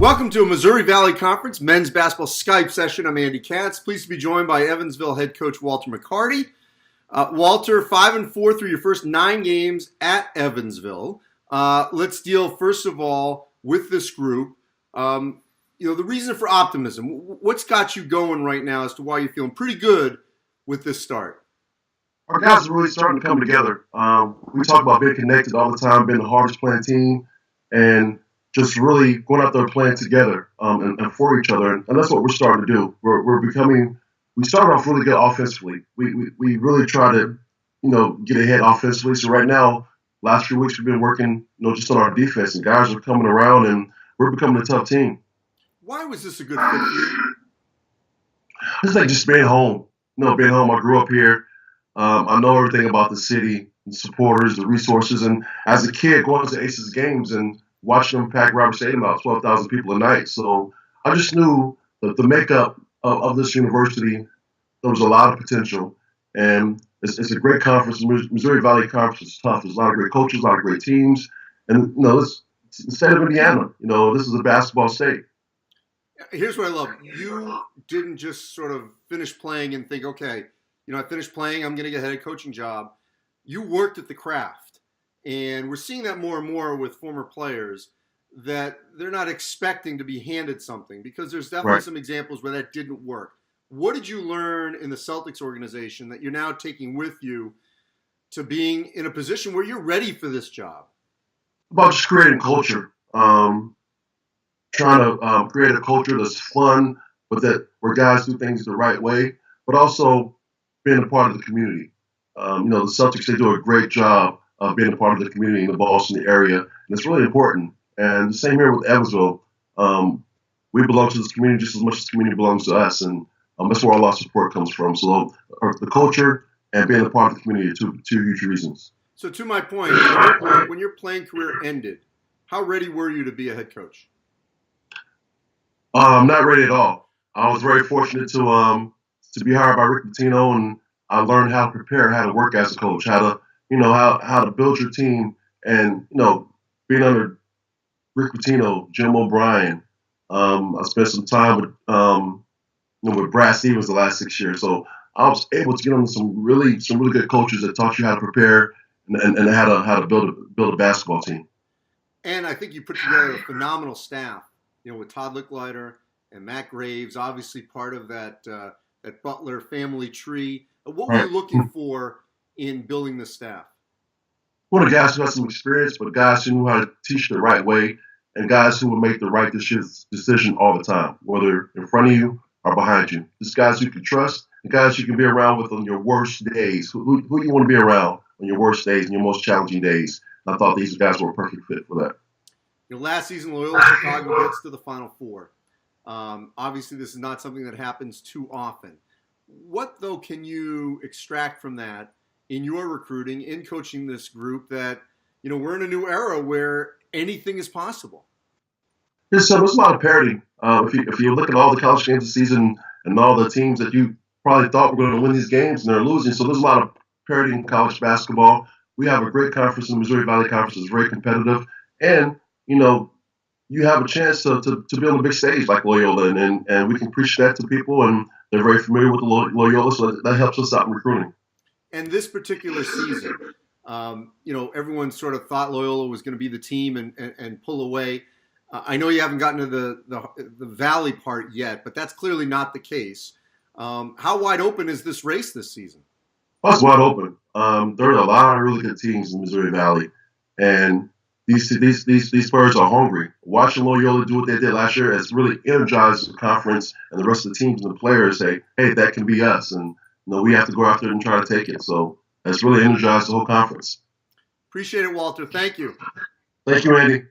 Welcome to a Missouri Valley Conference men's basketball Skype session. I'm Andy Katz. Pleased to be joined by Evansville head coach Walter McCarty. Walter, 5-4 through your first 9 games at Evansville. Let's deal first of all with this group. The reason for optimism. What's got you going right now as to why you're feeling pretty good with this start? Our guys are really starting to come together. We talk about being connected all the time, being the hardest playing team, and just really going out there playing together and for each other. And that's what we're starting to do. We started off really good offensively. We really try to, get ahead offensively. So right now, last few weeks we've been working, just on our defense, and guys are coming around and we're becoming a tough team. Why was this a good fit for you? It's like just being home. Being home. I grew up here. I know everything about the city, the supporters, the resources. And as a kid, going to Aces games and watching them pack Robert Stadium out, 12,000 people a night. So I just knew that the makeup of this university, there was a lot of potential. And it's a great conference. The Missouri Valley Conference is tough. There's a lot of great coaches, a lot of great teams. And, it's the state of Indiana. This is a basketball state. Here's what I love. You didn't just sort of finish playing and think, okay, I finished playing, I'm going to get a head coaching job. You worked at the craft. And we're seeing that more and more with former players, that they're not expecting to be handed something, because there's definitely some examples where that didn't work. What did you learn in the Celtics organization that you're now taking with you to being in a position where you're ready for this job? About just creating culture. Trying to create a culture that's fun, but that where guys do things the right way, but also being a part of the community. The Celtics, they do a great job of being a part of the community in the Boston area, and it's really important. And the same here with Evansville. We belong to this community just as much as the community belongs to us, and that's where all our support comes from. So the culture and being a part of the community are two huge reasons. So to my point, when your playing career ended, how ready were you to be a head coach? Not ready at all. I was very fortunate to be hired by Rick Pitino, and I learned how to prepare, how to work as a coach, how to how to build your team, and being under Rick Pitino, Jim O'Brien. I spent some time with Brad Stevens the last 6 years, so I was able to get on some really good coaches that taught you how to prepare and how to build a basketball team. And I think you put together a phenomenal staff. With Todd Licklider and Matt Graves, obviously part of that Butler family tree. What were you looking for in building the staff? Well, the guys who had some experience, but guys who knew how to teach the right way, and guys who would make the right decision all the time, whether in front of you or behind you. Just guys you can trust, and guys you can be around with on your worst days. Who you want to be around on your worst days and your most challenging days. And I thought these guys were a perfect fit for that. Last season, Loyola Chicago gets to the Final Four. Obviously, this is not something that happens too often. What, though, can you extract from that in your recruiting, in coaching this group, that, we're in a new era where anything is possible? There's a lot of parity. If you look at all the college games this season and all the teams that you probably thought were going to win these games and they're losing, so there's a lot of parity in college basketball. We have a great conference in the Missouri Valley Conference. It's very competitive. And, you have a chance to be on the big stage like Loyola, and we can preach that to people, and they're very familiar with the Loyola, so that helps us out in recruiting. And this particular season, everyone sort of thought Loyola was going to be the team and pull away. I know you haven't gotten to the Valley part yet, but that's clearly not the case. How wide open is this race this season? Well, it's wide open. There are a lot of really good teams in the Missouri Valley, and these players are hungry. Watching Loyola do what they did last year has really energized the conference, and the rest of the teams and the players say, hey, that can be us. And we have to go out there and try to take it. So it's really energized the whole conference. Appreciate it, Walter. Thank you. Thank you, Andy.